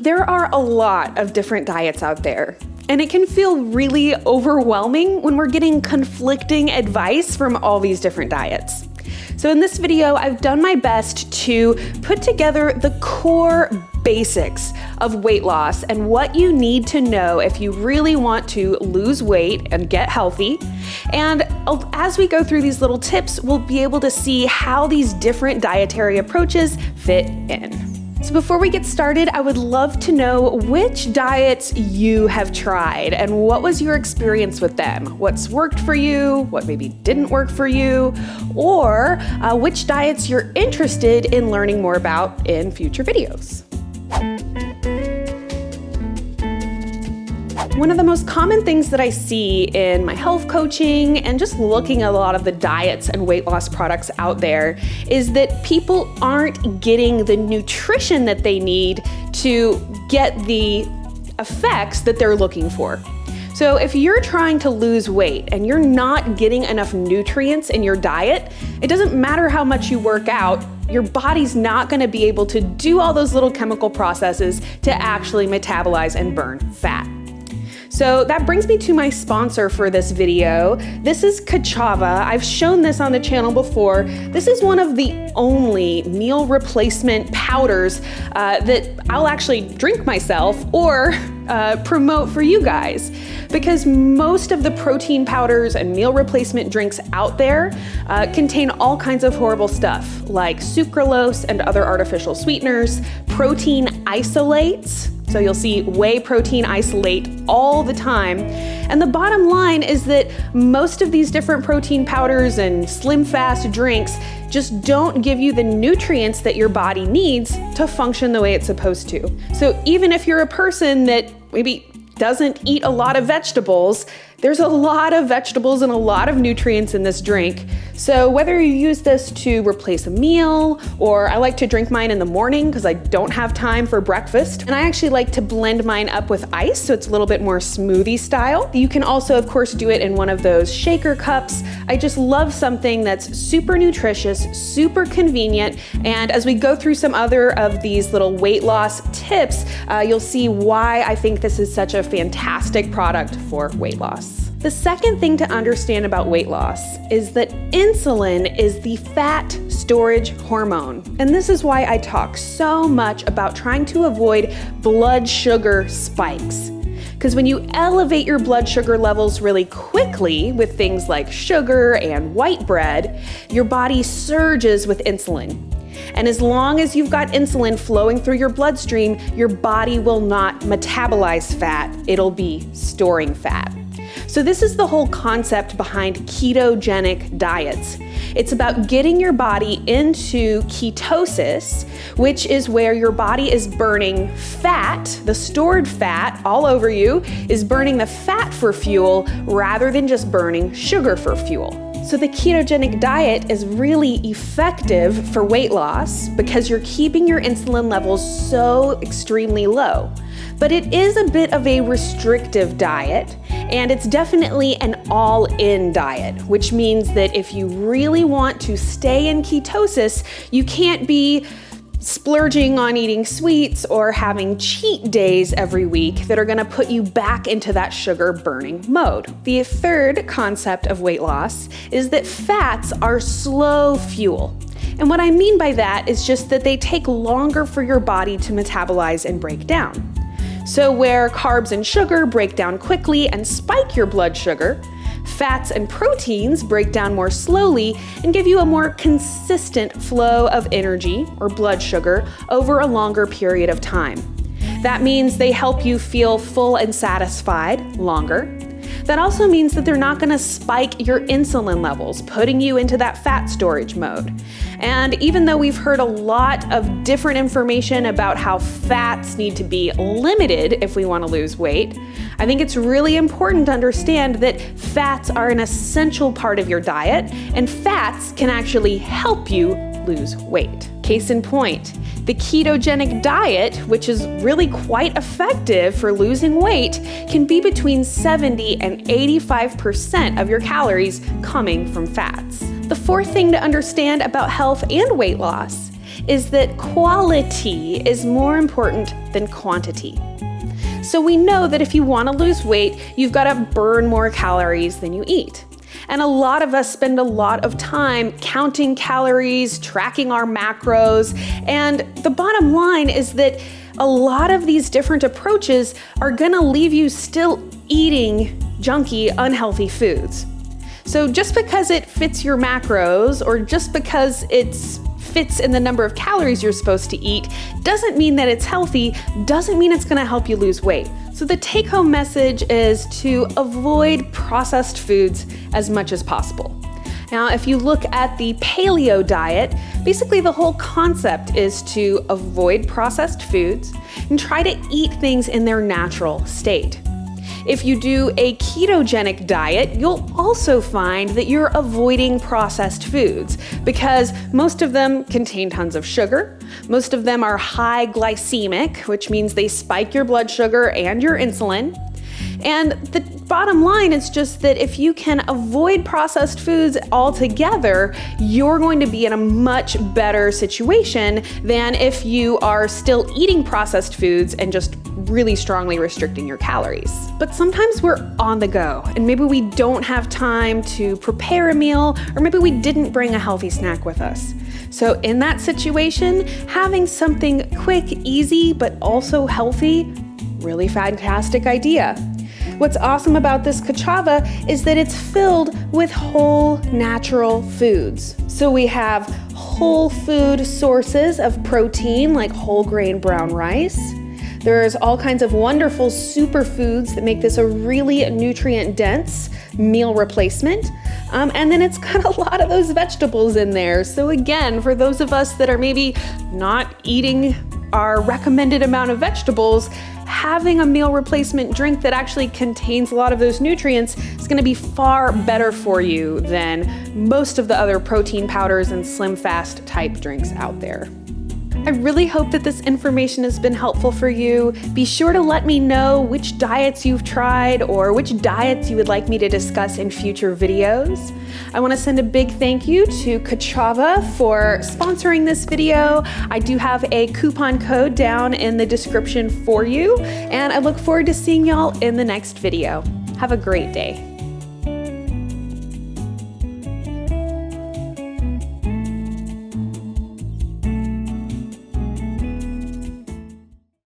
There are a lot of different diets out there, and it can feel really overwhelming when we're getting conflicting advice from all these different diets. So in this video, I've done my best to put together the core basics of weight loss and what you need to know if you really want to lose weight and get healthy. And as we go through these little tips, we'll be able to see how these different dietary approaches fit in. So before we get started, I would love to know which diets you have tried and what was your experience with them? What's worked for you? What maybe didn't work for you? Or which diets you're interested in learning more about in future videos? One of the most common things that I see in my health coaching and just looking at a lot of the diets and weight loss products out there is that people aren't getting the nutrition that they need to get the effects that they're looking for. So if you're trying to lose weight and you're not getting enough nutrients in your diet, it doesn't matter how much you work out, your body's not gonna be able to do all those little chemical processes to actually metabolize and burn fat. So that brings me to my sponsor for this video. This is KaChava. I've shown this on the channel before. This is one of the only meal replacement powders that I'll actually drink myself or promote for you guys. Because most of the protein powders and meal replacement drinks out there contain all kinds of horrible stuff like sucralose and other artificial sweeteners, protein isolates. So you'll see whey protein isolate all the time. And the bottom line is that most of these different protein powders and slim fast drinks just don't give you the nutrients that your body needs to function the way it's supposed to. So even if you're a person that maybe doesn't eat a lot of vegetables, there's a lot of vegetables and a lot of nutrients in this drink. So whether you use this to replace a meal, or I like to drink mine in the morning because I don't have time for breakfast. And I actually like to blend mine up with ice so it's a little bit more smoothie style. You can also, of course, do it in one of those shaker cups. I just love something that's super nutritious, super convenient. And as we go through some other of these little weight loss tips, you'll see why I think this is such a fantastic product for weight loss. The second thing to understand about weight loss is that insulin is the fat storage hormone. And this is why I talk so much about trying to avoid blood sugar spikes. Because when you elevate your blood sugar levels really quickly with things like sugar and white bread, your body surges with insulin. And as long as you've got insulin flowing through your bloodstream, your body will not metabolize fat, it'll be storing fat. So this is the whole concept behind ketogenic diets. It's about getting your body into ketosis, which is where your body is burning fat, the stored fat all over you, is burning the fat for fuel rather than just burning sugar for fuel. So the ketogenic diet is really effective for weight loss because you're keeping your insulin levels so extremely low. But it is a bit of a restrictive diet, and it's definitely an all-in diet, which means that if you really want to stay in ketosis, you can't be splurging on eating sweets or having cheat days every week that are gonna put you back into that sugar burning mode. The third concept of weight loss is that fats are slow fuel. And what I mean by that is just that they take longer for your body to metabolize and break down. So where carbs and sugar break down quickly and spike your blood sugar, fats and proteins break down more slowly and give you a more consistent flow of energy or blood sugar over a longer period of time. That means they help you feel full and satisfied longer. That also means that they're not gonna spike your insulin levels, putting you into that fat storage mode. And even though we've heard a lot of different information about how fats need to be limited if we want to lose weight, I think it's really important to understand that fats are an essential part of your diet, and fats can actually help you lose weight. Case in point, the ketogenic diet, which is really quite effective for losing weight, can be between 70 and 85% of your calories coming from fats. The fourth thing to understand about health and weight loss is that quality is more important than quantity. So we know that if you want to lose weight, you've got to burn more calories than you eat. And a lot of us spend a lot of time counting calories, tracking our macros, and the bottom line is that a lot of these different approaches are gonna leave you still eating junky, unhealthy foods. So just because it fits your macros or just because it fits in the number of calories you're supposed to eat doesn't mean that it's healthy, doesn't mean it's gonna help you lose weight. So the take-home message is to avoid processed foods as much as possible. Now, if you look at the paleo diet, basically the whole concept is to avoid processed foods and try to eat things in their natural state. If you do a ketogenic diet, you'll also find that you're avoiding processed foods because most of them contain tons of sugar. Most of them are high glycemic, which means they spike your blood sugar and your insulin. And the bottom line is just that if you can avoid processed foods altogether, you're going to be in a much better situation than if you are still eating processed foods and just really strongly restricting your calories. But sometimes we're on the go and maybe we don't have time to prepare a meal, or maybe we didn't bring a healthy snack with us. So in that situation, having something quick, easy, but also healthy, really fantastic idea. What's awesome about this KaChava is that it's filled with whole natural foods. So we have whole food sources of protein like whole grain brown rice. There's all kinds of wonderful superfoods that make this a really nutrient-dense meal replacement. And then it's got a lot of those vegetables in there. So again, for those of us that are maybe not eating our recommended amount of vegetables, having a meal replacement drink that actually contains a lot of those nutrients is going to be far better for you than most of the other protein powders and slim fast type drinks out there. I really hope that this information has been helpful for you. Be sure to let me know which diets you've tried or which diets you would like me to discuss in future videos. I want to send a big thank you to KaChava for sponsoring this video. I do have a coupon code down in the description for you, and I look forward to seeing y'all in the next video. Have a great day.